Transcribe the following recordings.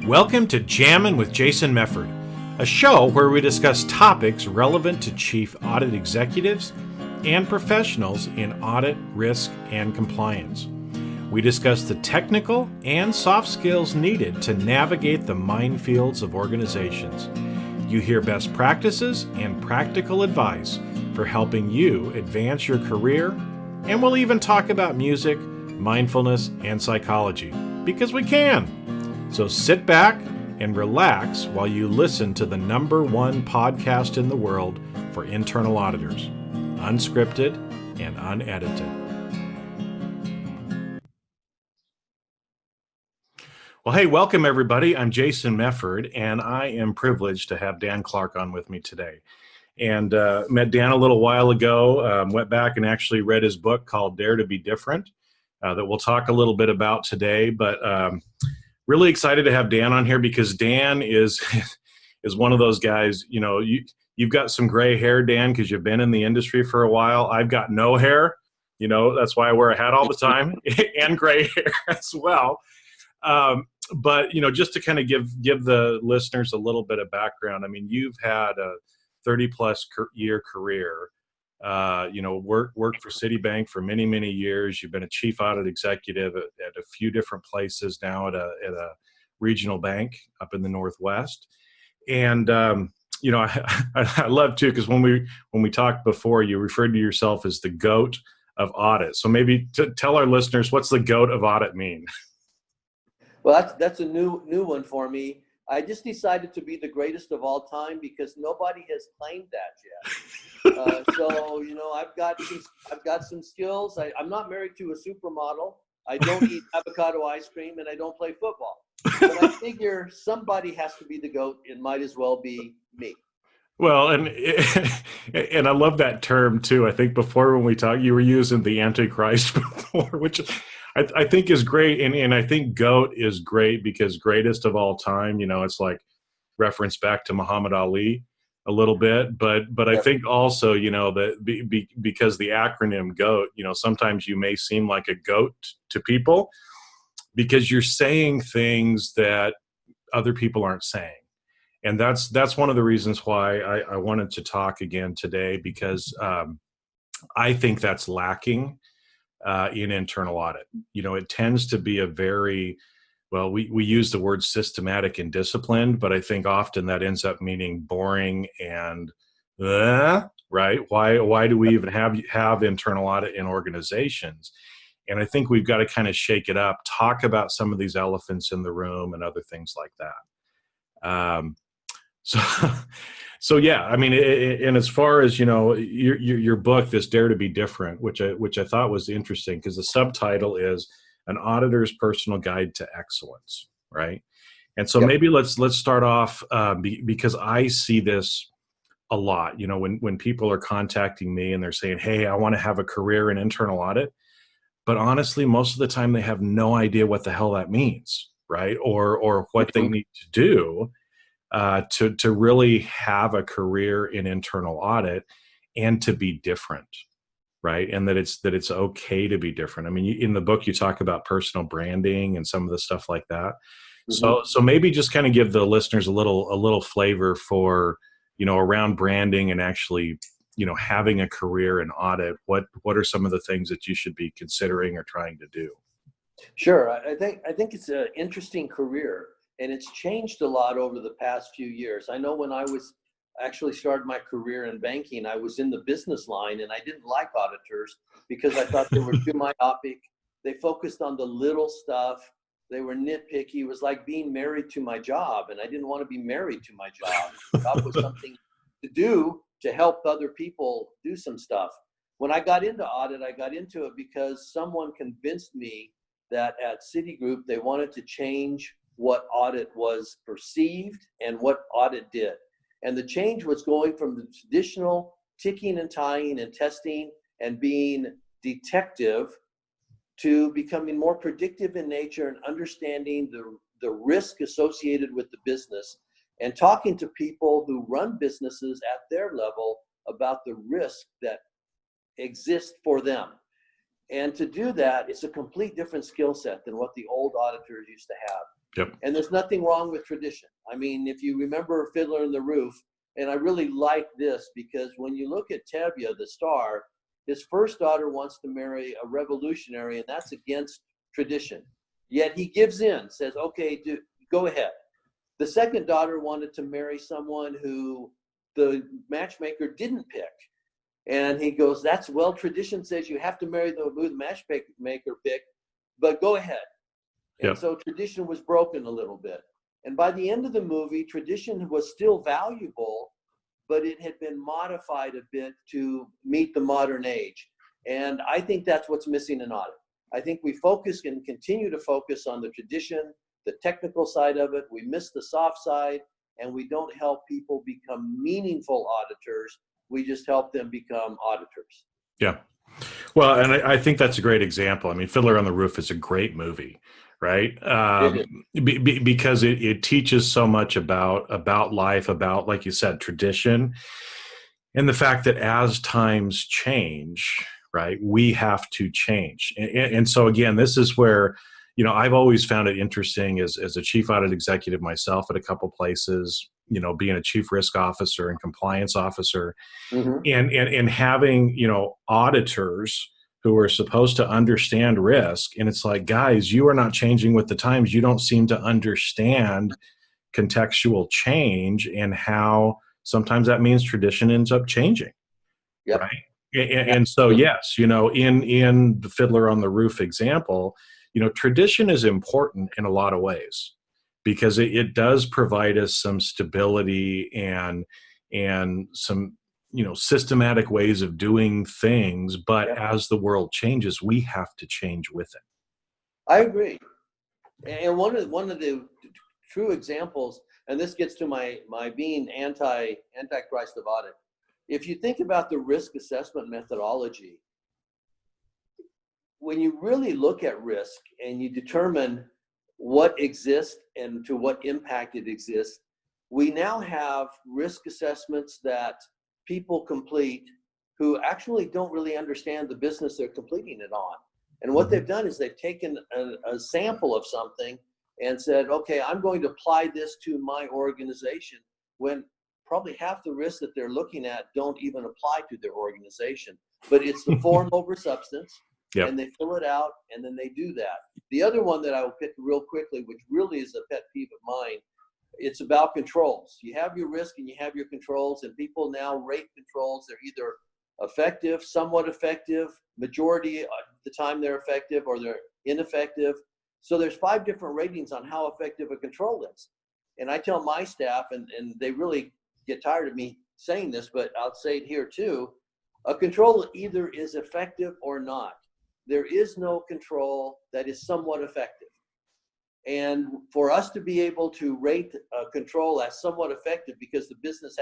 Welcome to Jammin' with Jason Mefford, a show where we discuss topics relevant to chief audit executives and professionals in audit, risk, and compliance. We discuss the technical and soft skills needed to navigate the minefields of organizations. You hear best practices and practical advice for helping you advance your career, and we'll even talk about music, mindfulness, and psychology, because we can. So sit back and relax while you listen to the #1 podcast in the world for internal auditors, unscripted and unedited. Well, hey, welcome everybody. I'm Jason Mefford, and I am privileged to have Dan Cla on with me today. And met Dan a little while ago, went back and actually read his book called Dare to be Different, that we'll talk a little bit about today. But really excited to have Dan on here because Dan is one of those guys. You know, you've got some gray hair, Dan, because you've been in the industry for a while. I've got no hair. You know, that's why I wear a hat all the time, and gray hair as well. But you know, just to kind of give the listeners a little bit of background. I mean, you've had a 30-plus year career. You know, worked for Citibank for many years. You've been a chief audit executive at a few different places now at a regional bank up in the Northwest. And you know, I love too, because when we talked before, you referred to yourself as the GOAT of Audit. So maybe tell our listeners, what's the GOAT of Audit mean? Well, that's a new one for me. I just decided to be the greatest of all time because nobody has claimed that yet. So you know, I've got some skills. I'm not married to a supermodel. I don't eat avocado ice cream, and I don't play football. But I figure somebody has to be the GOAT. It might as well be me. Well, and I love that term too. I think before when we talked, you were using the Antichrist before, which I think is great. And I think GOAT is great because greatest of all time, you know, it's like reference back to Muhammad Ali a little bit. But I think also, you know, that because the acronym GOAT, you know, sometimes you may seem like a goat to people because you're saying things that other people aren't saying. And that's one of the reasons why I wanted to talk again today, because I think that's lacking in internal audit. You know, it tends to be a very, well, we use the word systematic and disciplined, but I think often that ends up meaning boring and, right? Why do we even have internal audit in organizations? And I think we've got to kind of shake it up, talk about some of these elephants in the room and other things like that. So yeah, I mean, and as far as, you know, your book, this Dare to be Different, which I thought was interesting because the subtitle is An Auditor's Personal Guide to Excellence, right? And so maybe let's start off because I see this a lot. You know, when people are contacting me and they're saying, "Hey, I want to have a career in internal audit," but honestly, most of the time they have no idea what the hell that means, right? Or what they need to do to really have a career in internal audit and to be different, right? And that it's okay to be different. I mean, in the book, you talk about personal branding and some of the stuff like that. Mm-hmm. So maybe just kind of give the listeners a little flavor for, you know, around branding and actually, you know, having a career in audit. What are some of the things that you should be considering or trying to do? Sure. I think it's an interesting career. And it's changed a lot over the past few years. I know when I was actually started my career in banking, I was in the business line and I didn't like auditors because I thought they were too myopic. They focused on the little stuff. They were nitpicky. It was like being married to my job, and I didn't want to be married to my job. The job was something to do to help other people do some stuff. When I got into audit, I got into it because someone convinced me that at Citigroup, they wanted to change what audit was perceived and what audit did. And the change was going from the traditional ticking and tying and testing and being detective to becoming more predictive in nature and understanding the risk associated with the business and talking to people who run businesses at their level about the risk that exists for them. And to do that, it's a complete different skill set than what the old auditors used to have. Yep. And there's nothing wrong with tradition. I mean, if you remember Fiddler on the Roof, and I really like this because when you look at Tevye, the star, his first daughter wants to marry a revolutionary, and that's against tradition. Yet he gives in, says, okay, go ahead. The second daughter wanted to marry someone who the matchmaker didn't pick. And he goes, well, tradition says you have to marry who the matchmaker picked, but go ahead. And so tradition was broken a little bit. And by the end of the movie, tradition was still valuable, but it had been modified a bit to meet the modern age. And I think that's what's missing in audit. I think we focus and continue to focus on the tradition, the technical side of it. We miss the soft side, and we don't help people become meaningful auditors. We just help them become auditors. Yeah. Well, and I think that's a great example. I mean, Fiddler on the Roof is a great movie, right? Because it teaches so much about life, about, like you said, tradition, and the fact that as times change, right, we have to change. And so again, this is where, you know, I've always found it interesting as a chief audit executive myself at a couple places, you know, being a chief risk officer and compliance officer, and having, you know, auditors who are supposed to understand risk. And it's like, guys, you are not changing with the times. You don't seem to understand contextual change and how sometimes that means tradition ends up changing. Yep. Right. And so, yes, you know, in the Fiddler on the Roof example, you know, tradition is important in a lot of ways because it does provide us some stability and some, you know, systematic ways of doing things. But as the world changes, we have to change with it. I agree. And one of the true examples, and this gets to my being antichrist of audit. If you think about the risk assessment methodology, when you really look at risk and you determine what exists and to what impact it exists, we now have risk assessments that people complete who actually don't really understand the business they're completing it on. And what they've done is they've taken a sample of something and said, okay, I'm going to apply this to my organization, when probably half the risks that they're looking at don't even apply to their organization. But it's the form over substance, and they fill it out, and then they do that. The other one that I will pick real quickly, which really is a pet peeve of mine, it's about controls. You have your risk and you have your controls, and people now rate controls. They're either effective, somewhat effective, majority of the time they're effective, or they're ineffective. So there's 5 different ratings on how effective a control is. And I tell my staff, and they really get tired of me saying this, but I'll say it here too, a control either is effective or not. There is no control that is somewhat effective. And for us to be able to rate a control as somewhat effective because the business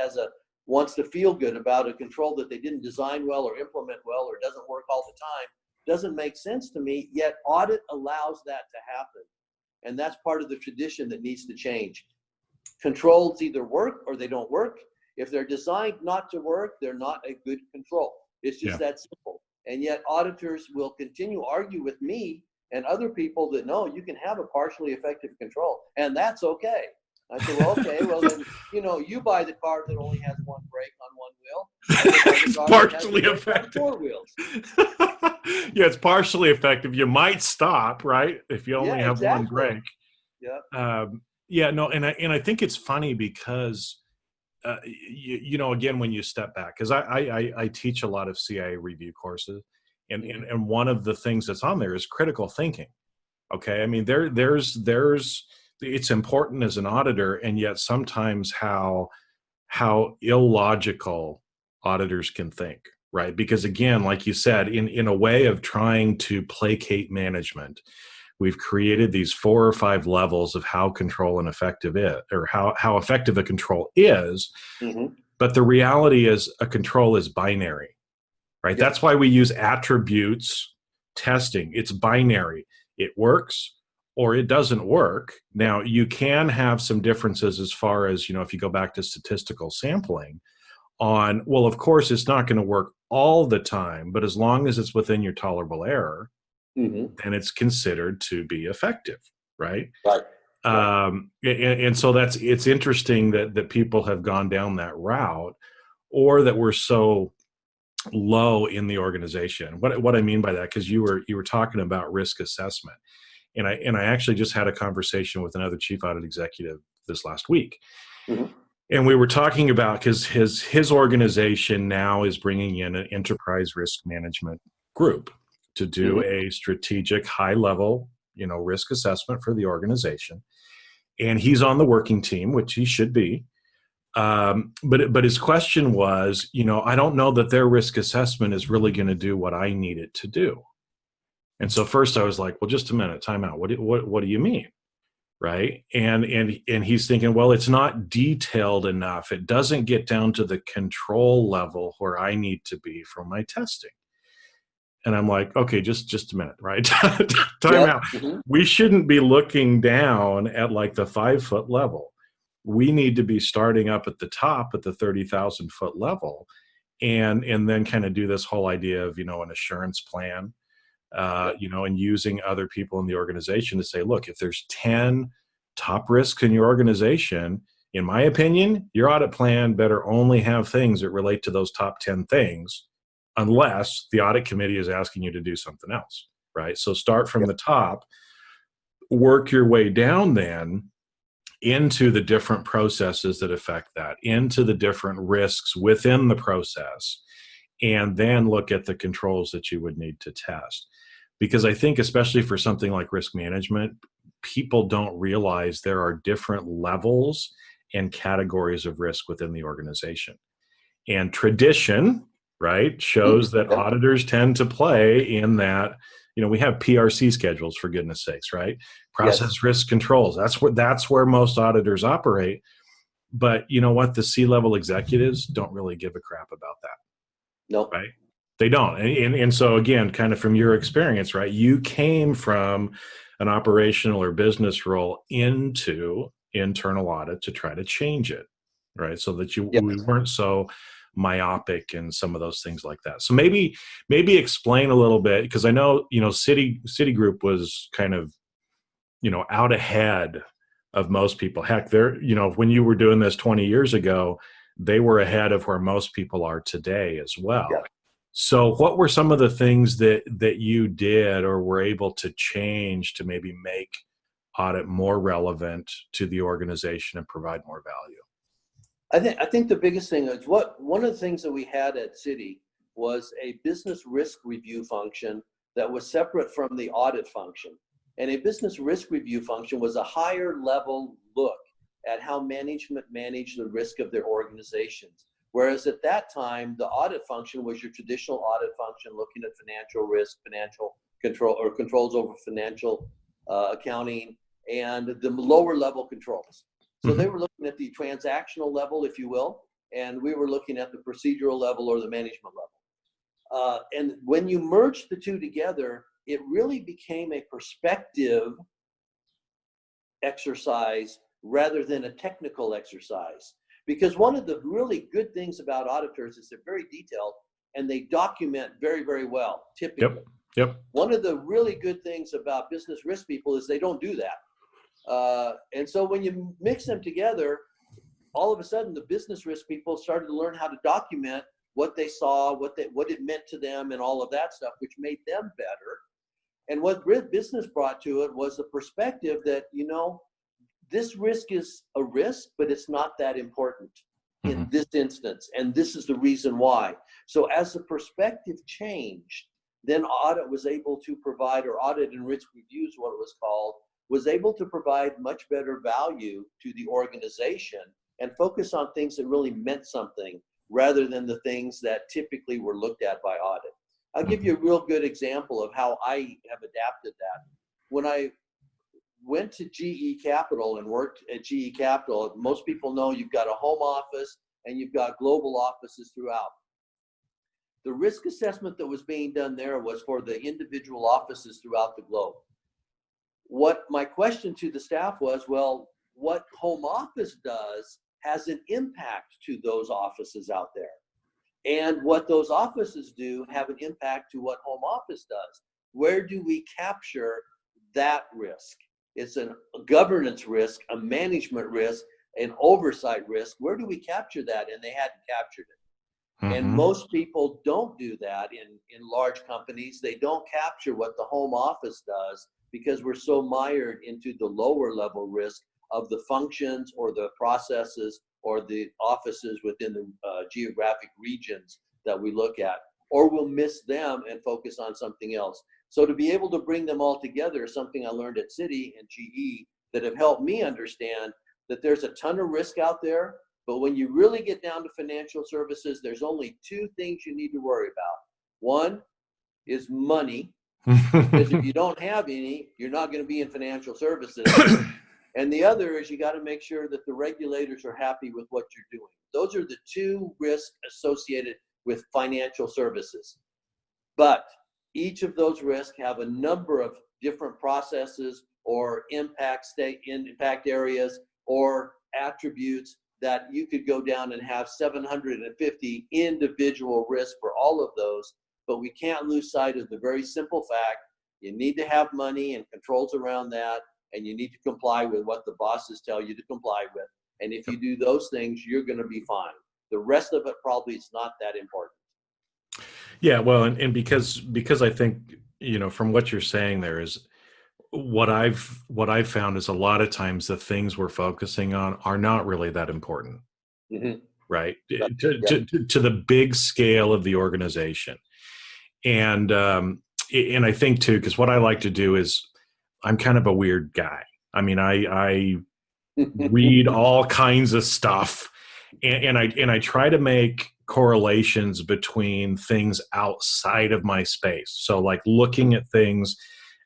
wants to feel good about a control that they didn't design well or implement well or doesn't work all the time, doesn't make sense to me, yet audit allows that to happen. And that's part of the tradition that needs to change. Controls either work or they don't work. If they're designed not to work, they're not a good control. It's just that simple. And yet auditors will continue to argue with me and other people that, no, you can have a partially effective control, and that's okay. I said, well, okay, well then, you know, you buy the car that only has one brake on one wheel. It's partially effective. 4 wheels. Yeah, it's partially effective. You might stop, right, if you only have one brake. Yeah. No, and I think it's funny because, you know, again, when you step back, because I teach a lot of CIA review courses, and one of the things that's on there is critical thinking. Okay, I mean, there's it's important as an auditor, and yet sometimes how illogical auditors can think, right? Because again, like you said, in a way of trying to placate management, we've created these 4 or 5 levels of how control and effective is, or how effective a control is. But the reality is a control is binary, right? That's why we use attributes testing. It's binary. It works or it doesn't work. Now, you can have some differences as far as, you know, if you go back to statistical sampling on, well, of course, it's not going to work all the time, but as long as it's within your tolerable error, then it's considered to be effective, right? Right. Right. And so it's interesting that people have gone down that route, or that we're so low in the organization. What I mean by that, because you were talking about risk assessment, and I actually just had a conversation with another chief audit executive this last week, Mhm. and we were talking about, because his organization now is bringing in an enterprise risk management group to do Mhm. a strategic high level risk assessment for the organization, and he's on the working team, which he should be. But his question was, I don't know that their risk assessment is really going to do what I need it to do. And so first I was like, well, just a minute, time out. What do you mean? Right. And he's thinking, well, it's not detailed enough. It doesn't get down to the control level where I need to be for my testing. And I'm like, okay, just a minute, right? Time Yep. out. Mhm. We shouldn't be looking down at like the 5-foot level. We need to be starting up at the top at the 30,000-foot level, and then kind of do this whole idea of an assurance plan, Yep. and using other people in the organization to say, look, if there's 10 top risks in your organization, in my opinion, your audit plan better only have things that relate to those top 10 things, unless the audit committee is asking you to do something else, right? So start from Yep. the top, work your way down then into the different processes that affect that, into the different risks within the process, and then look at the controls that you would need to test. Because I think, especially for something like risk management, people don't realize there are different levels and categories of risk within the organization. And tradition, right, Mhm. shows that Yep. auditors tend to play in that. We have PRC schedules, for goodness sakes, right? Yes. Process risk controls. That's where most auditors operate. But you know what? The C-level executives don't really give a crap about that, No. right? They don't. And so again, kind of from your experience, right? You came from an operational or business role into internal audit to try to change it, right? So that we Yes. weren't so myopic and some of those things like that. So maybe explain a little bit, because I know, Citigroup was kind of, out ahead of most people. Heck, when you were doing this 20 years ago, they were ahead of where most people are today as well. Yeah. So what were some of the things that you did or were able to change to maybe make audit more relevant to the organization and provide more value? I think the biggest thing is one of the things that we had at Citi was a business risk review function that was separate from the audit function. And a business risk review function was a higher level look at how management managed the risk of their organizations. Whereas at that time, the audit function was your traditional audit function, looking at financial risk, financial control, or controls over financial accounting, and the lower level controls. So they Mm-hmm. were looking at the transactional level, if you will, and we were looking at the procedural level or the management level. And when you merge the two together, it really became a perspective exercise rather than a technical exercise. Because one of the really good things about auditors is they're very detailed and they document very, very well, typically. Yep. Yep. One of the really good things about business risk people is they don't do that. And so when you mix them together, all of a sudden the business risk people started to learn how to document what they saw, what it meant to them, and all of that stuff, which made them better. And what business brought to it was the perspective that, this risk is a risk, but it's not that important in Mm-hmm. this instance. And this is the reason why. So as the perspective changed, then audit was able to provide, or audit and risk reviews, what it was called, was able to provide much better value to the organization and focus on things that really meant something rather than the things that typically were looked at by audit. I'll give Mm-hmm. you a real good example of how I have adapted that. When I went to GE Capital and worked at GE Capital, most people know you've got a home office and you've got global offices throughout. The risk assessment that was being done there was for the individual offices throughout the globe. What my question to the staff was, well, what home office does has an impact to those offices out there. And what those offices do have an impact to what home office does. Where do we capture that risk? It's a governance risk, a management risk, an oversight risk. Where do we capture that? And they hadn't captured it. And most people don't do that in large companies. They don't capture what the home office does because we're so mired into the lower level risk of the functions or the processes or the offices within the geographic regions that we look at, or we'll miss them and focus on something else. So to be able to bring them all together is something I learned at Citi and GE that have helped me understand that there's a ton of risk out there, but when you really get down to financial services, there's only two things you need to worry about. One is money, because if you don't have any, you're not going to be in financial services. And the other is you got to make sure that the regulators are happy with what you're doing. Those are the two risks associated with financial services. But each of those risks have a number of different processes or impact areas or attributes that you could go down and have 750 individual risks for all of those. But we can't lose sight of the very simple fact you need to have money and controls around that, and you need to comply with what the bosses tell you to comply with. And if you do those things, you're going to be fine. The rest of it probably is not that important. Yeah, well, and because I think, from what you're saying there is what I've found is a lot of times the things we're focusing on are not really that important, right? To the big scale of the organization. And I think too, because what I like to do is I'm kind of a weird guy. I mean, I read all kinds of stuff, and I try to make correlations between things outside of my space. So like looking at things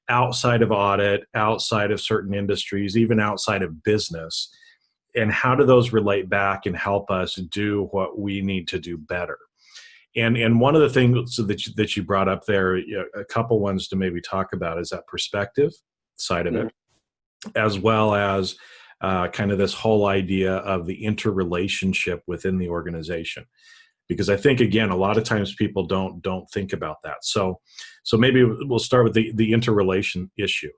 outside of audit, outside of certain industries, even outside of business, and how do those relate back and help us do what we need to do better. And one of the things that you brought up there, a couple ones to maybe talk about is that perspective side of it, as well as kind of this whole idea of the interrelationship within the organization. Because I think, again, a lot of times people don't think about that. So maybe we'll start with the interrelation issue.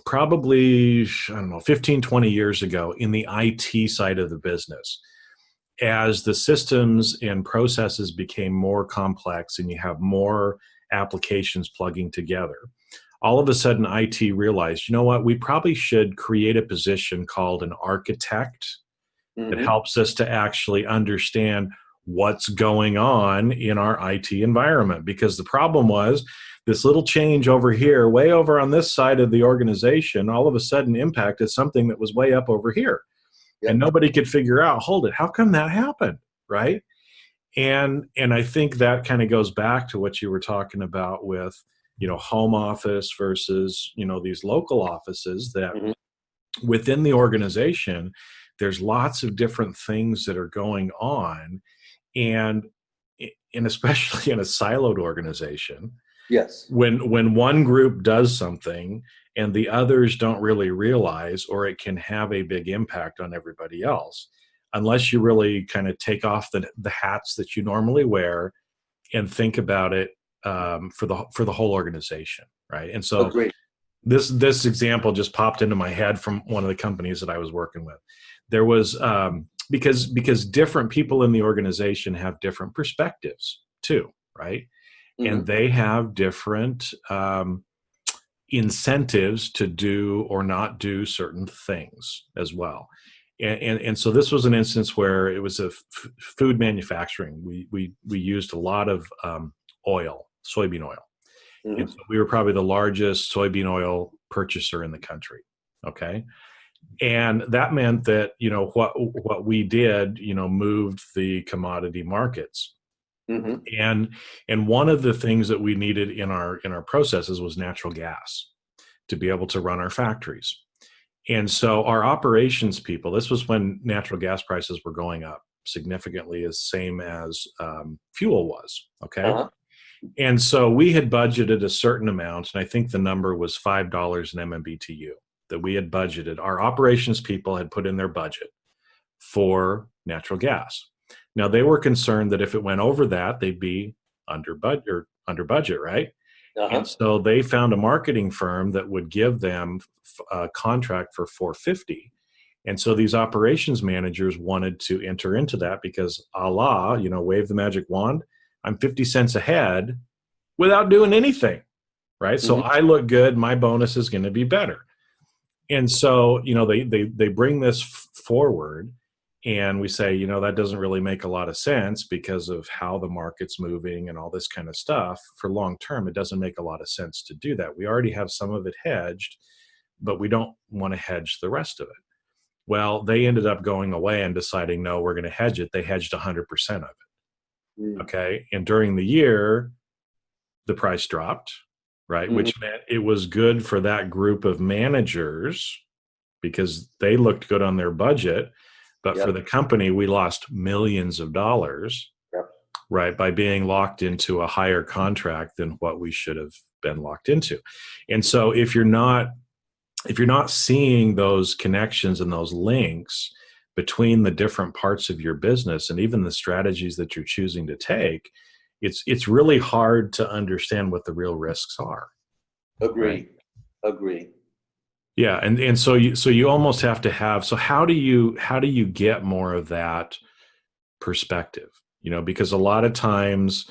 Probably, I don't know, 15, 20 years ago in the IT side of the business, as the systems and processes became more complex and you have more applications plugging together, all of a sudden IT realized, you know what, we probably should create a position called an architect that helps us to actually understand what's going on in our IT environment. Because the problem was this little change over here, way over on this side of the organization, all of a sudden impacted something that was way up over here. Yep. And nobody could figure out, hold it, how come that happened, right? And I think that kind of goes back to what you were talking about with, home office versus, these local offices that within the organization, there's lots of different things that are going on. And especially in a siloed organization, yes, when one group does something and the others don't really realize, or it can have a big impact on everybody else, unless you really kind of take off the hats that you normally wear and think about it for the whole organization, right? And so this example just popped into my head from one of the companies that I was working with. There was because different people in the organization have different perspectives too, right? And they have different incentives to do or not do certain things as well. And so this was an instance where it was a food manufacturing. We used a lot of soybean oil. And so we were probably the largest soybean oil purchaser in the country. Okay. And that meant that, what we did, moved the commodity markets. And one of the things that we needed in our processes was natural gas to be able to run our factories. And so our operations people, this was when natural gas prices were going up significantly, as same as fuel was. Okay. And so we had budgeted a certain amount, and I think the number was $5 an MMBTU that we had budgeted. Our operations people had put in their budget for natural gas. Now they were concerned that if it went over that, they'd be under budget, right? Uh-huh. And so they found a marketing firm that would give them a contract for 450. And so these operations managers wanted to enter into that because Allah, wave the magic wand, I'm 50 cents ahead without doing anything, right? So Mhm. I look good, my bonus is going to be better. And so, they bring this forward, and we say, that doesn't really make a lot of sense because of how the market's moving and all this kind of stuff. For long term, it doesn't make a lot of sense to do that. We already have some of it hedged, but we don't want to hedge the rest of it. Well, they ended up going away and deciding, no, we're going to hedge it. They hedged 100% of it. Mm. Okay. And during the year, the price dropped, right? Mhm. Which meant it was good for that group of managers because they looked good on their budget. But for Yep. the company, we lost millions of dollars, Yep. right, by being locked into a higher contract than what we should have been locked into. And so if you're not seeing those connections and those links between the different parts of your business and even the strategies that you're choosing to take, it's really hard to understand what the real risks are. Agree. Right? Agree. Yeah, and so you almost have to have. So how do you get more of that perspective? Because a lot of times,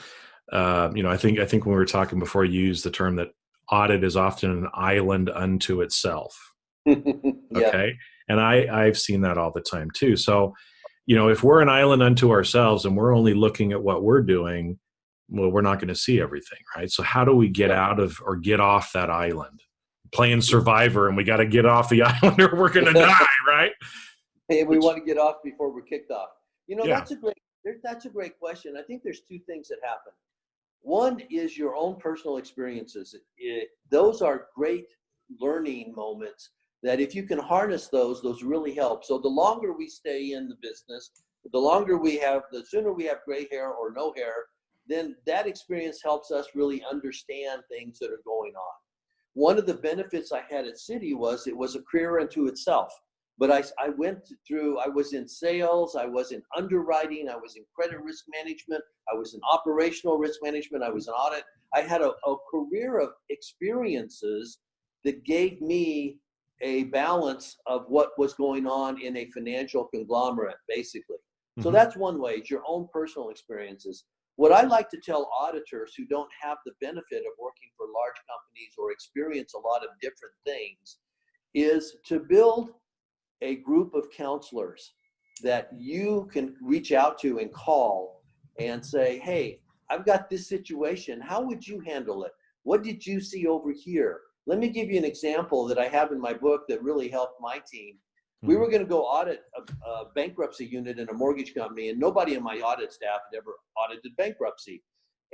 I think when we were talking before, you used the term that audit is often an island unto itself. Yeah. Okay, and I've seen that all the time too. So, if we're an island unto ourselves and we're only looking at what we're doing, well, we're not going to see everything, right? So how do we get out of or get off that island? Playing Survivor, and we got to get off the island or we're going to die, right? Hey, we want to get off before we're kicked off. Yeah. That's a great question. I think there's two things that happen. One is your own personal experiences. Those are great learning moments that if you can harness those really help. So the longer we stay in the business, the sooner we have gray hair or no hair, then that experience helps us really understand things that are going on. One of the benefits I had at Citi was it was a career unto itself. But I was in sales, I was in underwriting, I was in credit risk management, I was in operational risk management, I was in audit. I had a career of experiences that gave me a balance of what was going on in a financial conglomerate, basically. Mm-hmm. So that's one way, it's your own personal experiences. What I like to tell auditors who don't have the benefit of working for large companies or experience a lot of different things is to build a group of counselors that you can reach out to and call and say, hey, I've got this situation. How would you handle it? What did you see over here? Let me give you an example that I have in my book that really helped my team. We were going to go audit a bankruptcy unit in a mortgage company, and nobody in my audit staff had ever audited bankruptcy.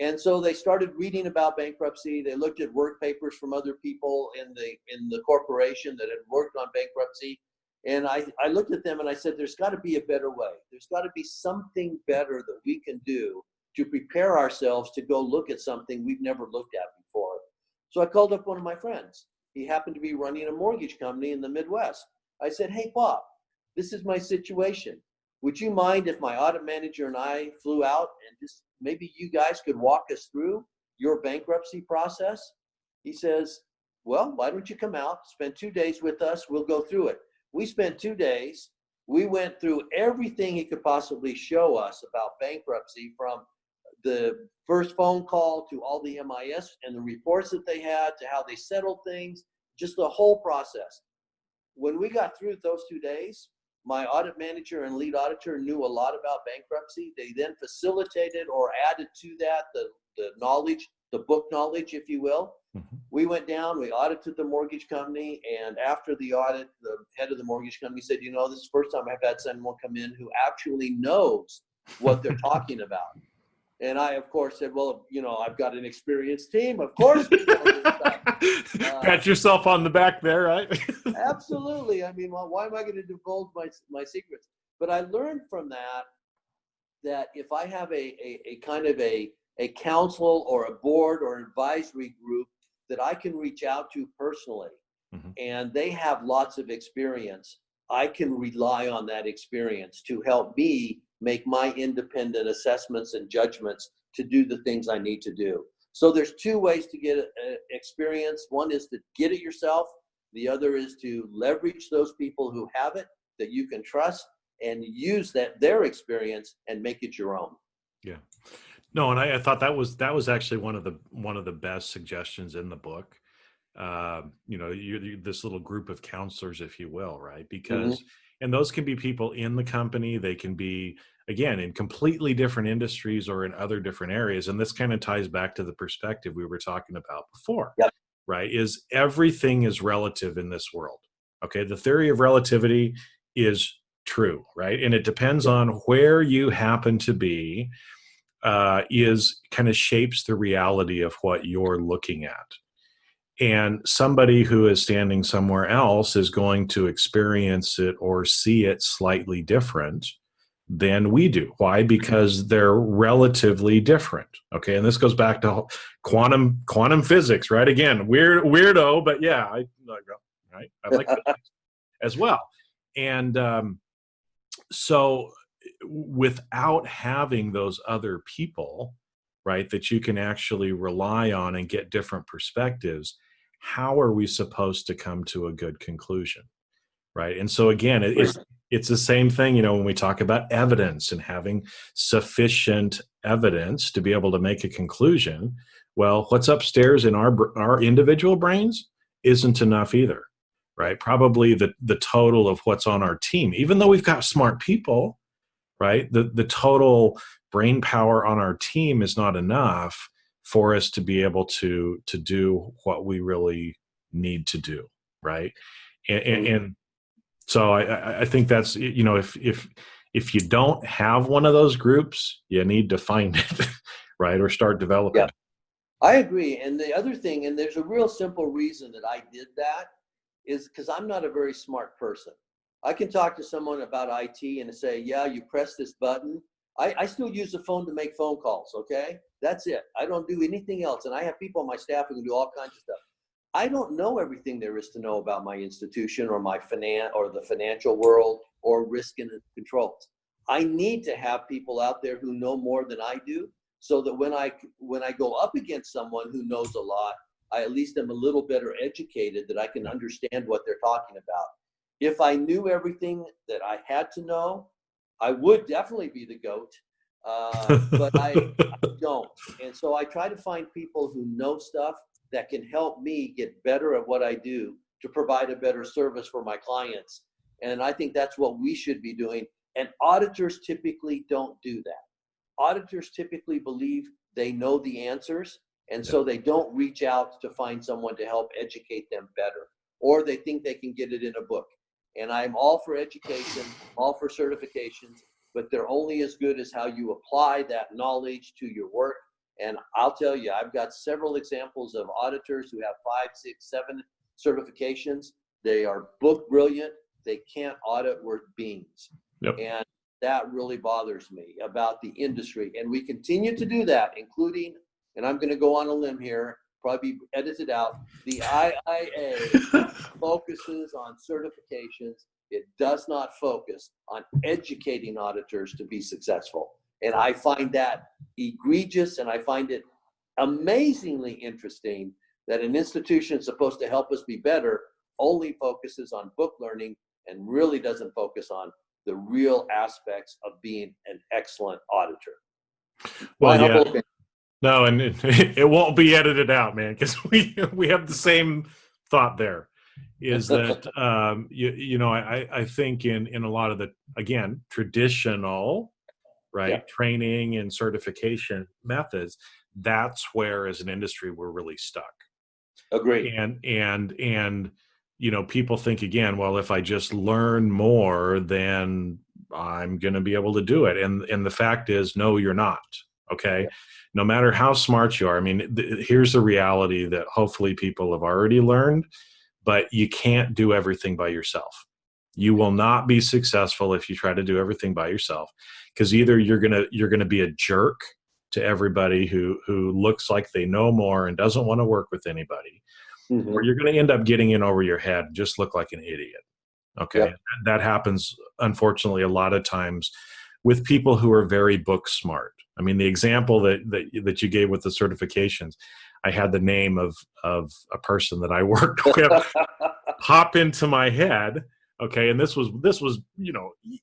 And so they started reading about bankruptcy. They looked at work papers from other people in the corporation that had worked on bankruptcy. And I looked at them and I said, there's got to be a better way. There's got to be something better that we can do to prepare ourselves to go look at something we've never looked at before. So I called up one of my friends. He happened to be running a mortgage company in the Midwest. I said, hey, Bob, this is my situation. Would you mind if my audit manager and I flew out and just maybe you guys could walk us through your bankruptcy process? He says, well, why don't you come out, spend 2 days with us, we'll go through it. We spent 2 days. We went through everything he could possibly show us about bankruptcy, from the first phone call to all the MIS and the reports that they had to how they settled things, just the whole process. When we got through those 2 days, my audit manager and lead auditor knew a lot about bankruptcy. They then facilitated or added to that the knowledge, the book knowledge, if you will. Mm-hmm. We went down, we audited the mortgage company, and after the audit, the head of the mortgage company said, this is the first time I've had someone come in who actually knows what they're talking about. And I, of course, said, well, I've got an experienced team. Of course we know this stuff. Pat yourself on the back there, right? Absolutely. I mean, well, why am I going to divulge my secrets? But I learned from that if I have a kind of a council or a board or advisory group that I can reach out to personally, mm-hmm. and they have lots of experience, I can rely on that experience to help me make my independent assessments and judgments to do the things I need to do. So there's two ways to get experience. One is to get it yourself. The other is to leverage those people who have it that you can trust and use their experience and make it your own. Yeah. No, and I thought that was actually one of the best suggestions in the book. This little group of counselors, if you will, right? Because, and those can be people in the company. They can be, again, in completely different industries or in other different areas. And this kind of ties back to the perspective we were talking about before, Yep. right? Is everything is relative in this world. Okay. The theory of relativity is true, right? And it depends on where you happen to be, is kind of shapes the reality of what you're looking at. And somebody who is standing somewhere else is going to experience it or see it slightly different than we do. Why? Because they're relatively different. Okay. And this goes back to quantum physics, right? Again, weirdo, but yeah, I like that as well. And so without having those other people, right, that you can actually rely on and get different perspectives, how are we supposed to come to a good conclusion, right? And so again, it's the same thing, when we talk about evidence and having sufficient evidence to be able to make a conclusion. Well, what's upstairs in our individual brains isn't enough either, right? Probably the total of what's on our team, even though we've got smart people, right? The total brain power on our team is not enough for us to be able to do what we really need to do, right? And so I think that's, if you don't have one of those groups, you need to find it, right? Or start developing. Yeah, I agree. And the other thing, and there's a real simple reason that I did that, is because I'm not a very smart person. I can talk to someone about IT and say, yeah, you press this button. I still use the phone to make phone calls, okay? That's it. I don't do anything else. And I have people on my staff who can do all kinds of stuff. I don't know everything there is to know about my institution or my the financial world or risk and controls. I need to have people out there who know more than I do, so that when I go up against someone who knows a lot, I at least am a little better educated, that I can understand what they're talking about. If I knew everything that I had to know, I would definitely be the GOAT, but I don't. And so I try to find people who know stuff that can help me get better at what I do to provide a better service for my clients. And I think that's what we should be doing. And auditors typically don't do that. Auditors typically believe they know the answers, and so they don't reach out to find someone to help educate them better, or they think they can get it in a book. And I'm all for education, all for certifications, but they're only as good as how you apply that knowledge to your work. And I'll tell you, I've got several examples of auditors who have 5, 6, 7 certifications. They are book brilliant. They can't audit worth beans. Yep. And that really bothers me about the industry. And we continue to do that, including, and I'm going to go on a limb here, probably edited out, the IIA focuses on certifications. It does not focus on educating auditors to be successful. And I find that egregious, and I find it amazingly interesting that an institution supposed to help us be better only focuses on book learning and really doesn't focus on the real aspects of being an excellent auditor. Well, yeah. No, and it won't be edited out, man, because we have the same thought there. Is that I think in a lot of the, again, traditional, right, training and certification methods, that's where as an industry we're really stuck. Agreed. And people think, again, well, if I just learn more, then I'm going to be able to do it. And the fact is, no, you're not. Okay. Yeah. No matter how smart you are. I mean, here's the reality that hopefully people have already learned, but you can't do everything by yourself. You will not be successful if you try to do everything by yourself, because either you're going to be a jerk to everybody who looks like they know more and doesn't want to work with anybody, or you're going to end up getting in over your head, just look like an idiot. Okay. Yep. That happens, unfortunately, a lot of times with people who are very book smart. I mean, the example that you gave with the certifications, I had the name of a person that I worked with pop into my head. Okay, and this was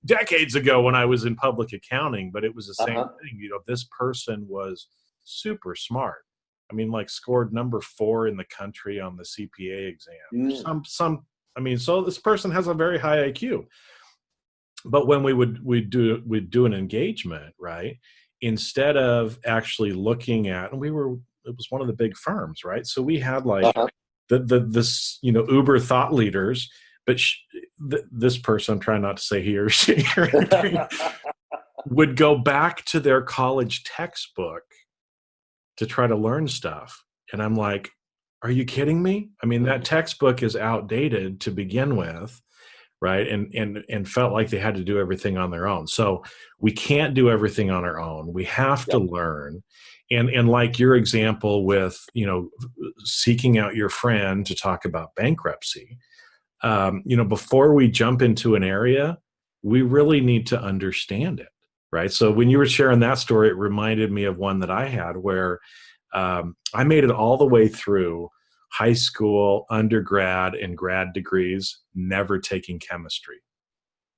decades ago when I was in public accounting, but it was the same thing. This person was super smart. I mean, like scored number 4 in the country on the CPA exam. So this person has a very high IQ. But when we'd do an engagement, right? Instead of actually looking at, and it was one of the big firms, right? So we had like this uber thought leaders, but this person, I'm trying not to say he or she, would go back to their college textbook to try to learn stuff. And I'm like, are you kidding me? I mean, that textbook is outdated to begin with, right? And felt like they had to do everything on their own. So we can't do everything on our own. We have to learn. And like your example with, seeking out your friend to talk about bankruptcy, before we jump into an area, we really need to understand it, right? So when you were sharing that story, it reminded me of one that I had where I made it all the way through high school, undergrad, and grad degrees, never taking chemistry.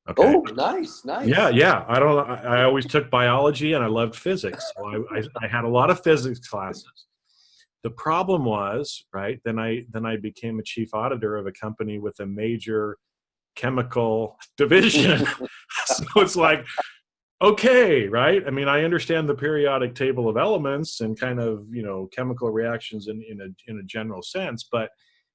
Okay. Oh, nice. Yeah. I always took biology and I loved physics. So I had a lot of physics classes. The problem was, right, then I became a chief auditor of a company with a major chemical division. So it's like, okay, right? I mean, I understand the periodic table of elements and kind of, chemical reactions in a general sense, but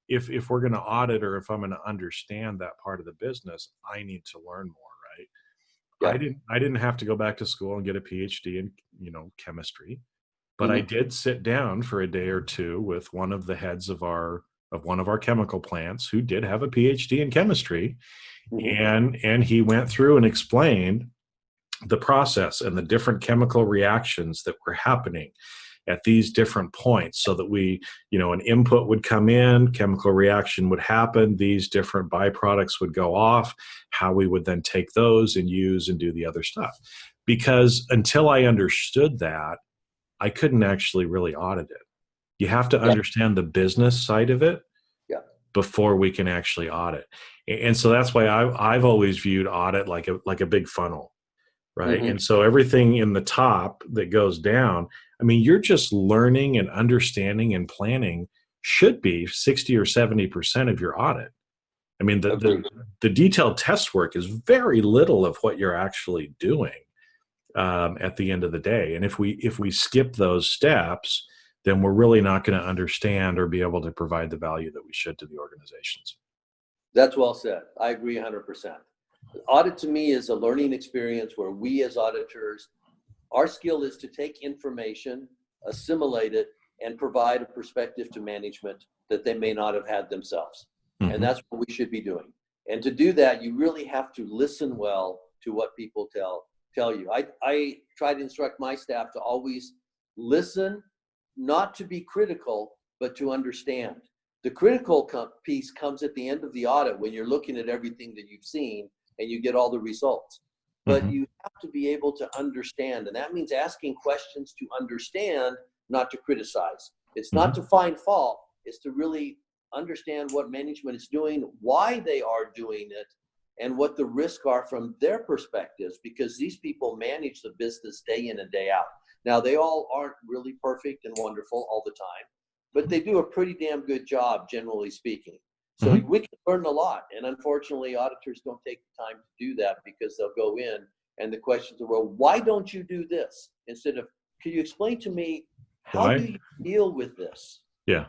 if we're going to audit or if I'm going to understand that part of the business, I need to learn more, right? Yeah. I didn't have to go back to school and get a PhD in, chemistry, but I did sit down for a day or two with one of the heads of one of our chemical plants who did have a PhD in chemistry, and he went through and explained the process and the different chemical reactions that were happening at these different points, so that an input would come in, chemical reaction would happen, these different byproducts would go off, how we would then take those and use and do the other stuff. Because until I understood that, I couldn't actually really audit it. You have to understand the business side of it before we can actually audit. And so that's why I've always viewed audit like a big funnel. Right. And so everything in the top that goes down, I mean, you're just learning and understanding and planning should be 60 or 70% of your audit. I mean, the detailed test work is very little of what you're actually doing at the end of the day. And if we skip those steps, then we're really not going to understand or be able to provide the value that we should to the organizations. That's well said. I agree 100%. Audit to me is a learning experience where we as auditors, our skill is to take information, assimilate it, and provide a perspective to management that they may not have had themselves. And that's what we should be doing. And to do that, you really have to listen well to what people tell you. I try to instruct my staff to always listen, not to be critical, but to understand. The critical piece comes at the end of the audit when you're looking at everything that you've seen and you get all the results. But you have to be able to understand, and that means asking questions to understand, not to criticize. It's not to find fault, it's to really understand what management is doing, why they are doing it, and what the risks are from their perspectives, because these people manage the business day in and day out. Now, they all aren't really perfect and wonderful all the time, but they do a pretty damn good job, generally speaking. So we can learn a lot. And unfortunately, auditors don't take the time to do that because they'll go in and the questions are, well, why don't you do this? Instead of, can you explain to me, how do you deal with this? Yeah.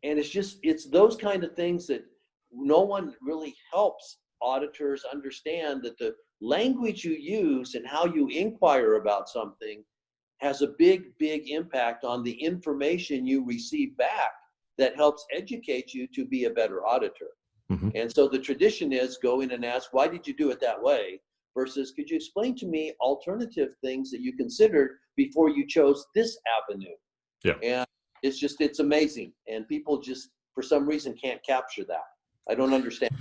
And it's those kind of things that no one really helps auditors understand, that the language you use and how you inquire about something has a big, big impact on the information you receive back that helps educate you to be a better auditor. And so the tradition is go in and ask, why did you do it that way? Versus, could you explain to me alternative things that you considered before you chose this avenue? Yeah. And it's amazing. And people just, for some reason, can't capture that. I don't understand.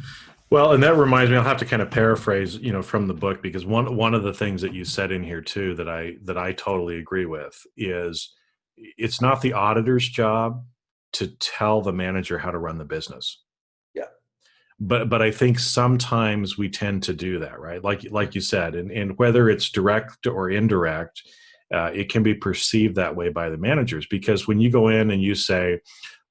Well, and that reminds me, I'll have to kind of paraphrase, from the book, because one of the things that you said in here too that I totally agree with is it's not the auditor's job to tell the manager how to run the business. Yeah. But I think sometimes we tend to do that, right? Like you said, and whether it's direct or indirect, it can be perceived that way by the managers, because when you go in and you say,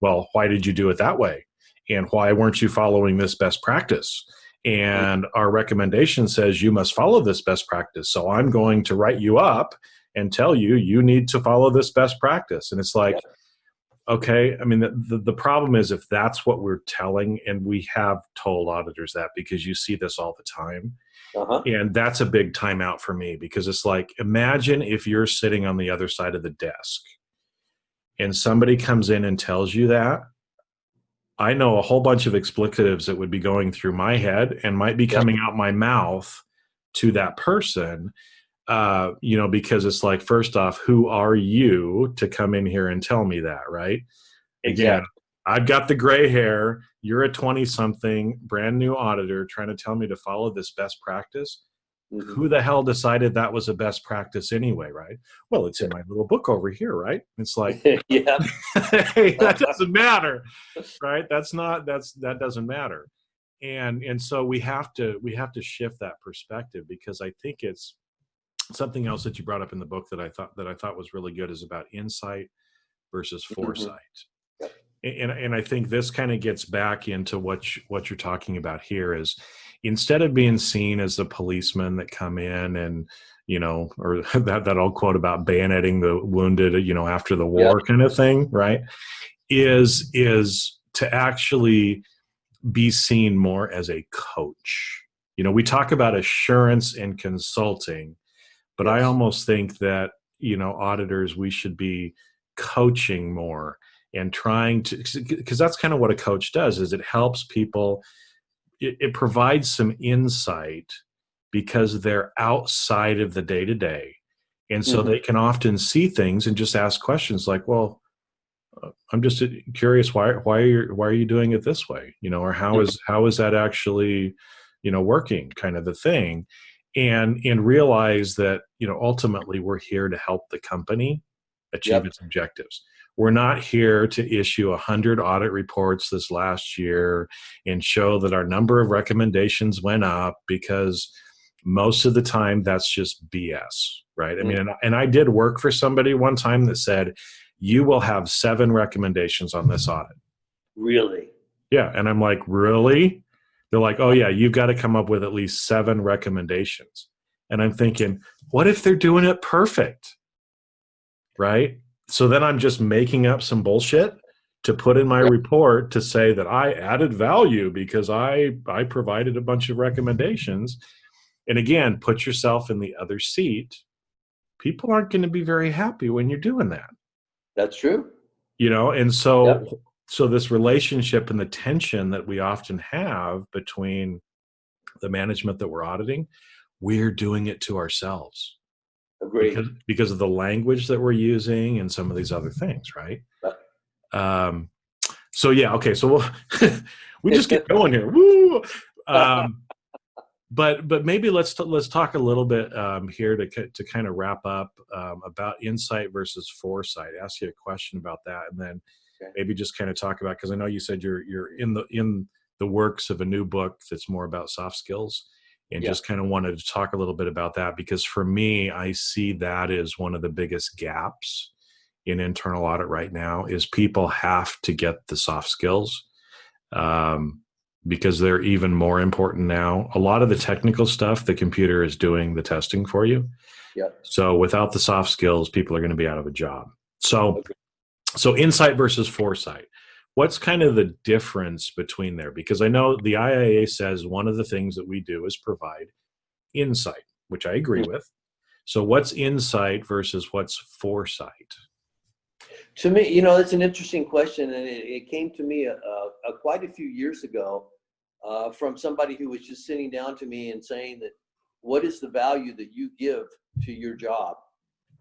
well, why did you do it that way? And why weren't you following this best practice? And our recommendation says you must follow this best practice. So I'm going to write you up and tell you, you need to follow this best practice. And it's like, Yeah. okay, I mean, the problem is if that's what we're telling, and we have told auditors that, because you see this all the time. Uh-huh. And that's a big timeout for me, because it's like, imagine if you're sitting on the other side of the desk and somebody comes in and tells you that. I know a whole bunch of explicatives that would be going through my head and might be Yeah. coming out my mouth to that person, because it's like, first off, who are you to come in here and tell me that, right? Again, Exactly. I've got the gray hair. You're a 20-something brand new auditor trying to tell me to follow this best practice. Mm-hmm. Who the hell decided that was a best practice anyway, right? Well, it's in my little book over here, right? It's like, Yeah. hey, that doesn't matter, right? That doesn't matter. And so we have to shift that perspective, because I think it's something else that you brought up in the book that I thought was really good, is about insight versus Mm-hmm. foresight. And I think this kind of gets back into what you're talking about here, is instead of being seen as the policemen that come in and, or that old quote about bayoneting the wounded, after the Yeah. war kind of thing, right? Is to actually be seen more as a coach. We talk about assurance and consulting, but I Yes. almost think that, auditors, we should be coaching more and trying to, because that's kind of what a coach does, is it helps people. It provides some insight, because they're outside of the day to day. And so Mm-hmm. they can often see things and just ask questions like, well, I'm just curious, why are you doing it this way? Or how is that actually, working, kind of the thing. And realize that, ultimately we're here to help the company achieve Yep. its objectives. We're not here to issue 100 audit reports this last year and show that our number of recommendations went up, because most of the time that's just BS, right? I Mm. mean, and I did work for somebody one time that said, you will have 7 recommendations on this audit. Really? Yeah. And I'm like, really? They're like, oh, yeah, you've got to come up with at least 7 recommendations. And I'm thinking, what if they're doing it perfect? Right? So then I'm just making up some bullshit to put in my Right. report to say that I added value because I provided a bunch of recommendations. And again, put yourself in the other seat. People aren't going to be very happy when you're doing that. That's true. And Yep. so this relationship and the tension that we often have between the management that we're auditing, we're doing it to ourselves, Agree. because of the language that we're using and some of these other things, right? Yep. um so yeah, okay, so we just get going here. Woo! But maybe let's talk a little bit here to kind of wrap up, about insight versus foresight. Ask you a question about that, and then Okay. maybe just kind of talk about, because I know you said you're in the works of a new book that's more about soft skills, and Yeah. just kind of wanted to talk a little bit about that, because for me, I see that as one of the biggest gaps in internal audit right now, is people have to get the soft skills. Because they're even more important now. A lot of the technical stuff, the computer is doing the testing for you. Yep. So without the soft skills, people are going to be out of a job. So, Okay. so insight versus foresight. What's kind of the difference between there? Because I know the IIA says one of the things that we do is provide insight, which I agree Mm. with. So what's insight versus what's foresight? To me, that's an interesting question, and it came to me quite a few years ago from somebody who was just sitting down to me and saying that, what is the value that you give to your job?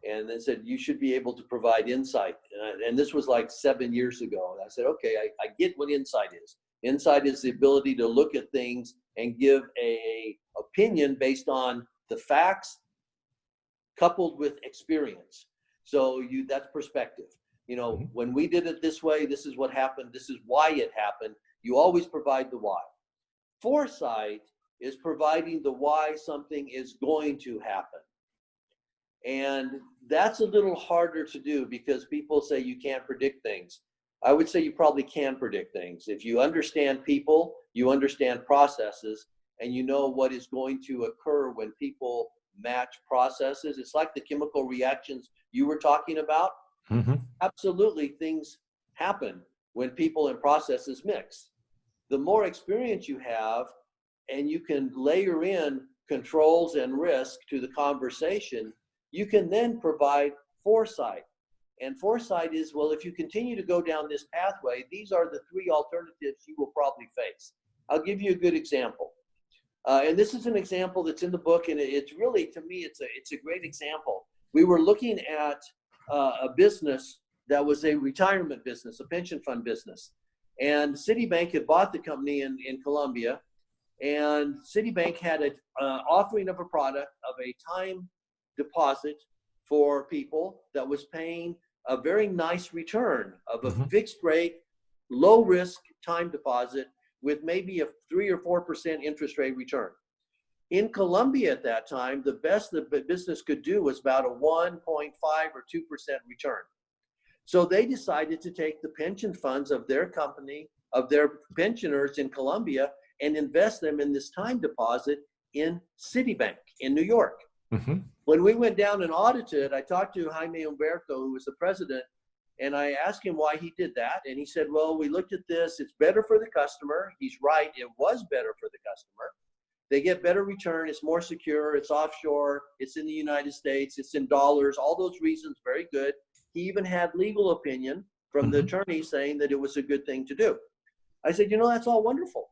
And they said, you should be able to provide insight. And this was like 7 years ago. And I said, okay, I get what insight is. Insight is the ability to look at things and give a opinion based on the facts coupled with experience. So that's perspective. When we did it this way, this is what happened. This is why it happened. You always provide the why. Foresight is providing the why something is going to happen. And that's a little harder to do because people say you can't predict things. I would say you probably can predict things. If you understand people, you understand processes, and you know what is going to occur when people match processes. It's like the chemical reactions you were talking about. Mm-hmm. Absolutely, things happen when people and processes mix. The more experience you have, and you can layer in controls and risk to the conversation, you can then provide foresight. And foresight is, well, if you continue to go down this pathway, these are the three alternatives you will probably face. I'll give you a good example. And this is an example that's in the book, and it's really, to me, it's a great example. We were looking at a business that was a retirement business, a pension fund business. And Citibank had bought the company in Colombia, and Citibank had an offering of a product of a time deposit for people that was paying a very nice return of a fixed rate, low risk time deposit with maybe a 3 or 4% interest rate return. In Colombia at that time, the best the business could do was about a 1.5 or 2% return. So they decided to take the pension funds of their company, of their pensioners in Colombia, and invest them in this time deposit in Citibank in New York. Mm-hmm. When we went down and audited, I talked to Jaime Humberto, who was the president, and I asked him why he did that. And he said, well, we looked at this. It's better for the customer. He's right. It was better for the customer. They get better return. It's more secure. It's offshore. It's in the United States. It's in dollars. All those reasons, very good. He even had legal opinion from the attorney saying that it was a good thing to do. I said, that's all wonderful.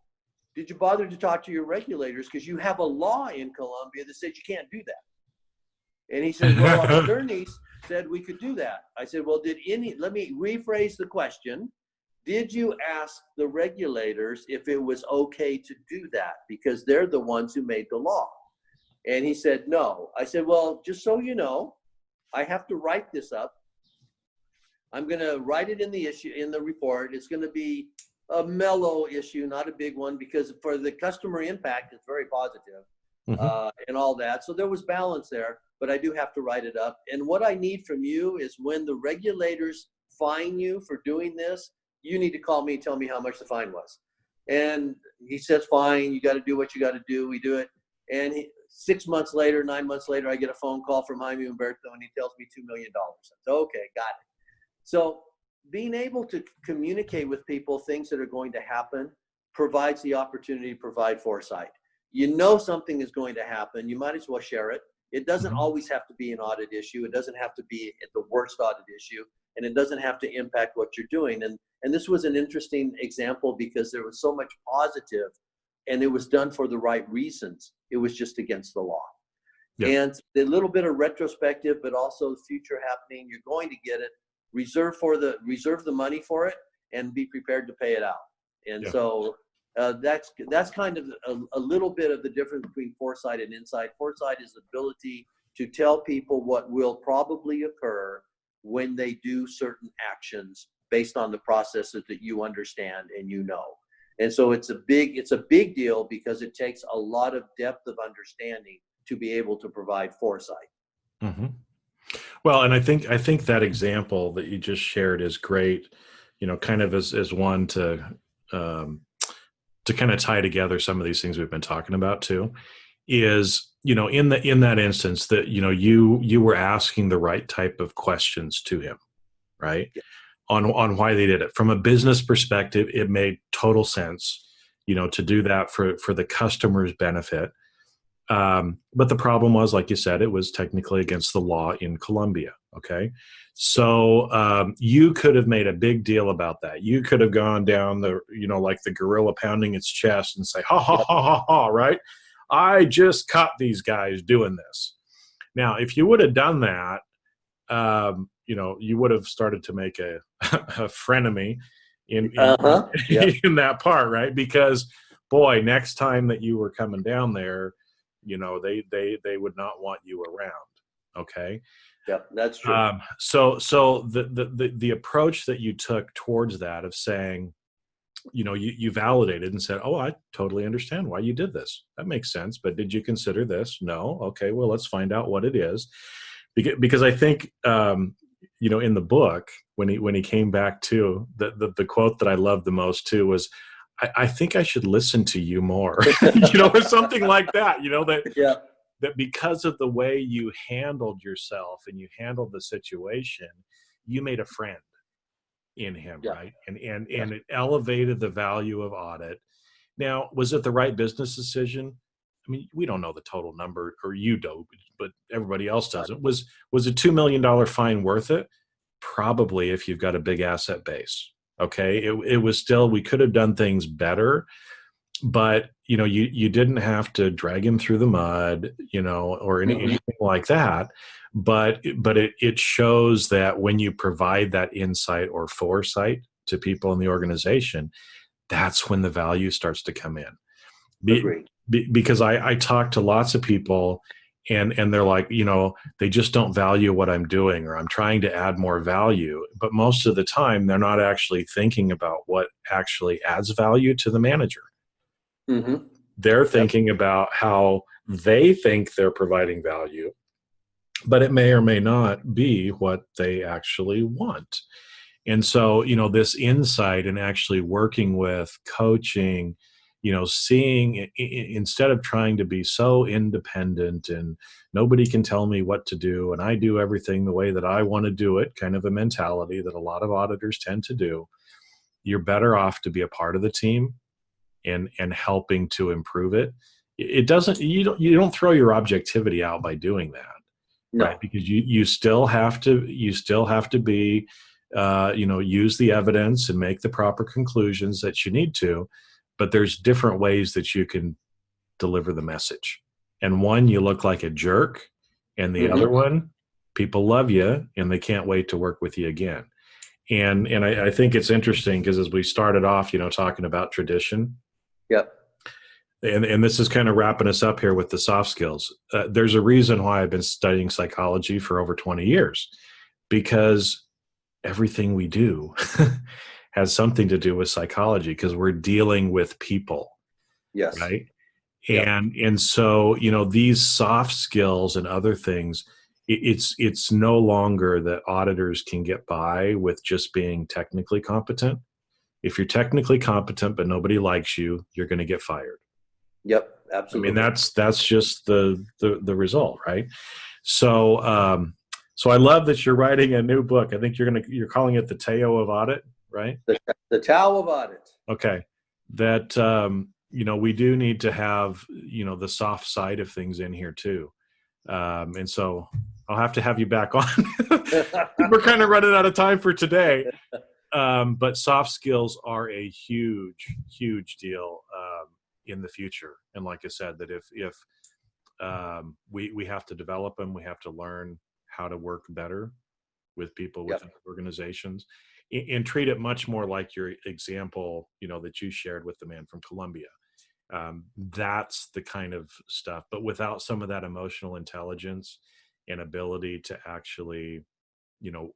Did you bother to talk to your regulators? Because you have a law in Colombia that says you can't do that. And he said, well, our attorneys said we could do that. I said, well, let me rephrase the question. Did you ask the regulators if it was okay to do that? Because they're the ones who made the law. And he said, no. I said, well, just so you know, I have to write this up. I'm going to write it in the report. It's going to be a mellow issue, not a big one, because for the customer impact, it's very positive, and all that. So there was balance there, but I do have to write it up. And what I need from you is when the regulators fine you for doing this, you need to call me and tell me how much the fine was. And he says, fine, you got to do what you got to do. We do it. And 6 months later, 9 months later, I get a phone call from Jaime Humberto, and he tells me $2 million. I said, okay, got it. So being able to communicate with people things that are going to happen provides the opportunity to provide foresight. You know something is going to happen, you might as well share it. It doesn't always have to be an audit issue. It doesn't have to be the worst audit issue, and it doesn't have to impact what you're doing. And this was an interesting example because there was so much positive, and it was done for the right reasons. It was just against the law. Yep. And the little bit of retrospective, but also the future happening, you're going to get it. Reserve the money for it and be prepared to pay it out. And so that's kind of a little bit of the difference between foresight and insight. Foresight is the ability to tell people what will probably occur when they do certain actions based on the processes that you understand and you know. And so it's a big deal because it takes a lot of depth of understanding to be able to provide foresight. Mm-hmm. Well, and I think that example that you just shared is great, kind of as one to kind of tie together some of these things we've been talking about too, is, in that instance that, you were asking the right type of questions to him, right? Yeah. On why they did it. From a business perspective, it made total sense, to do that for the customer's benefit. But the problem was, like you said, it was technically against the law in Colombia. Okay. So, you could have made a big deal about that. You could have gone down like the gorilla pounding its chest and say, ha, ha, ha, ha, ha, right? I just caught these guys doing this. Now, if you would have done that, you would have started to make a frenemy Yep. in that part, right? Because boy, next time that you were coming down there, they would not want you around. Okay. Yep. That's true. So the approach that you took towards that of saying, you validated and said, oh, I totally understand why you did this. That makes sense. But did you consider this? No. Okay, well, let's find out what it is. Because I think, in the book, when he came back to the quote that I loved the most too was, I think I should listen to you more, or something like that, Yeah. that because of the way you handled yourself and you handled the situation, you made a friend in him, Yeah. right? And it elevated the value of audit. Now, was it the right business decision? I mean, we don't know the total number, or you do, but everybody else doesn't. Was a $2 million fine worth it? Probably, if you've got a big asset base. Okay, it was still, we could have done things better, but you didn't have to drag him through the mud, or anything like that. But it shows that when you provide that insight or foresight to people in the organization, that's when the value starts to come in. Agreed. Because I talk to lots of people, and they're like, they just don't value what I'm doing, or I'm trying to add more value. But most of the time, they're not actually thinking about what actually adds value to the manager. Mm-hmm. They're thinking about how they think they're providing value, but it may or may not be what they actually want. And so, this insight and actually working with coaching, seeing instead of trying to be so independent and nobody can tell me what to do and I do everything the way that I want to do it, kind of a mentality that a lot of auditors tend to do. You're better off to be a part of the team and helping to improve it. It doesn't, you don't throw your objectivity out by doing that. No. Right? Because you still have to be, use the evidence and make the proper conclusions that you need to, but there's different ways that you can deliver the message. And one, you look like a jerk, and the other one, people love you and they can't wait to work with you again. And I think it's interesting because as we started off, talking about tradition. Yep. And this is kind of wrapping us up here with the soft skills. There's a reason why I've been studying psychology for over 20 years, because everything we do has something to do with psychology, because we're dealing with people. Yes. Right. Yep. And so, these soft skills and other things, it's no longer that auditors can get by with just being technically competent. If you're technically competent, but nobody likes you, you're going to get fired. Yep, absolutely. I mean, that's just the result, right? So, so I love that you're writing a new book. I think you're calling it the Tao of Audit, right? The Tao of Audit. Okay, that we do need to have the soft side of things in here too, and so I'll have to have you back on. We're kind of running out of time for today, but soft skills are a huge deal in the future. And like I said, that if we have to develop them, we have to learn how to work better with people within organizations, and treat it much more like your example, that you shared with the man from Colombia. That's the kind of stuff, but without some of that emotional intelligence and ability to actually,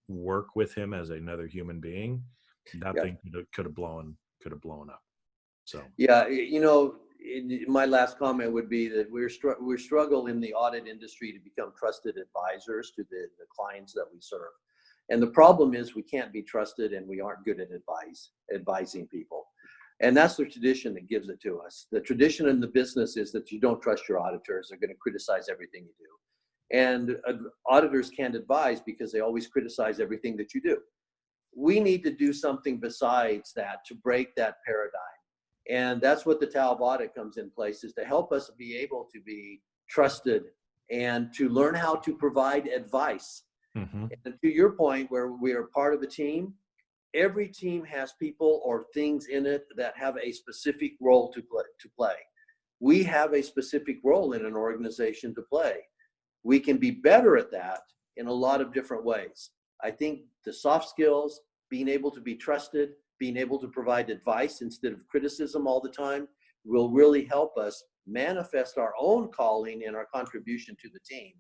work with him as another human being, that thing could have blown up. So my last comment would be that we struggle in the audit industry to become trusted advisors to the clients that we serve. And the problem is we can't be trusted and we aren't good at advising people. And that's the tradition that gives it to us. The tradition in the business is that you don't trust your auditors. They're going to criticize everything you do. And auditors can't advise because they always criticize everything that you do. We need to do something besides that to break that paradigm. And that's what the Tao of Audit comes in place, is to help us be able to be trusted and to learn how to provide advice. And to your point, where we are part of a team, every team has people or things in it that have a specific role to play. We have a specific role in an organization to play. We can be better at that in a lot of different ways. I think the soft skills, being able to be trusted, being able to provide advice instead of criticism all the time will really help us manifest our own calling and our contribution to the team.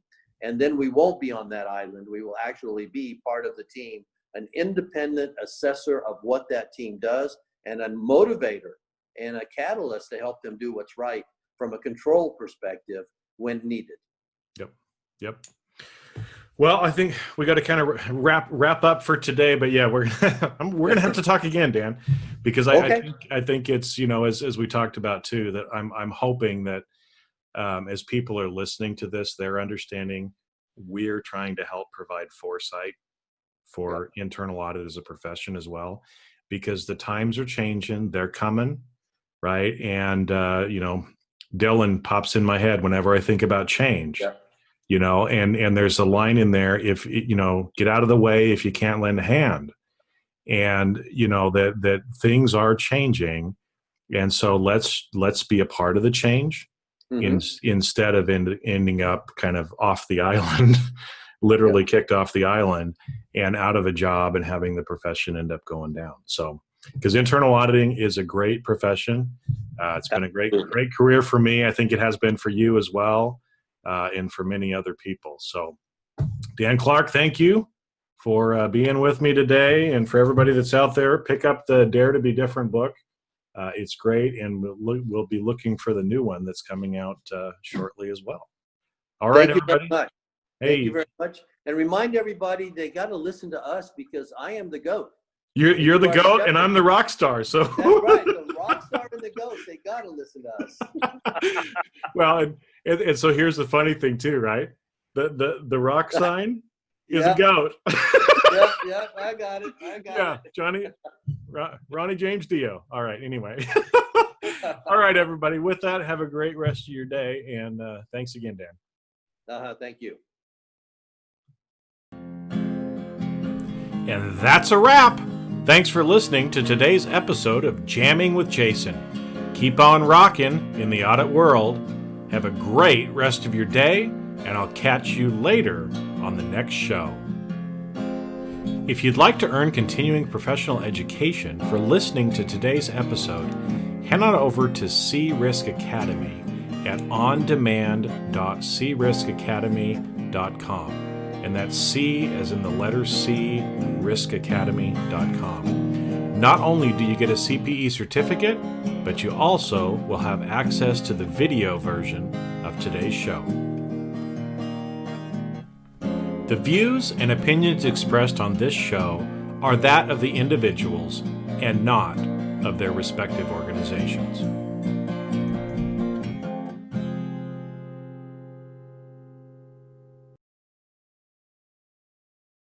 And then we won't be on that island. We will actually be part of the team, an independent assessor of what that team does, and a motivator and a catalyst to help them do what's right from a control perspective when needed. Yep. Well, I think we got to kind of wrap up for today, but yeah, we're gonna have to talk again, Dan, because I think it's, as we talked about too, that I'm hoping that as people are listening to this, they're understanding we're trying to help provide foresight for internal audit as a profession as well, because the times are changing, they're coming, right? And Dylan pops in my head whenever I think about change. And there's a line in there, if get out of the way if you can't lend a hand, and that things are changing, and so let's be a part of the change, instead of ending up kind of off the island, literally kicked off the island and out of a job and having the profession end up going down. So, because internal auditing is a great profession, it's been a great career for me. I think it has been for you as well. And for many other people. So, Dan Clark, thank you for being with me today. And for everybody that's out there, pick up the Dare to Be Different book. It's great, and we'll be looking for the new one that's coming out shortly as well. All right, everybody. Thank you very much. And remind everybody they got to listen to us, because I am the GOAT. You're the GOAT, and I'm the rock star. So that's right, the rock star and the GOAT. They got to listen to us. Well, and so here's the funny thing too, right? The rock sign is a goat. Yep, I got it. Johnny, Ronnie James Dio. All right, anyway. All right, everybody. With that, have a great rest of your day, and thanks again, Dan. Thank you. And that's a wrap. Thanks for listening to today's episode of Jamming with Jason. Keep on rocking in the audit world. Have a great rest of your day, and I'll catch you later on the next show. If you'd like to earn continuing professional education for listening to today's episode, head on over to C-Risk Academy at ondemand.criskacademy.com. And that's C as in the letter C, riskacademy.com. Not only do you get a CPE certificate, but you also will have access to the video version of today's show. The views and opinions expressed on this show are that of the individuals and not of their respective organizations.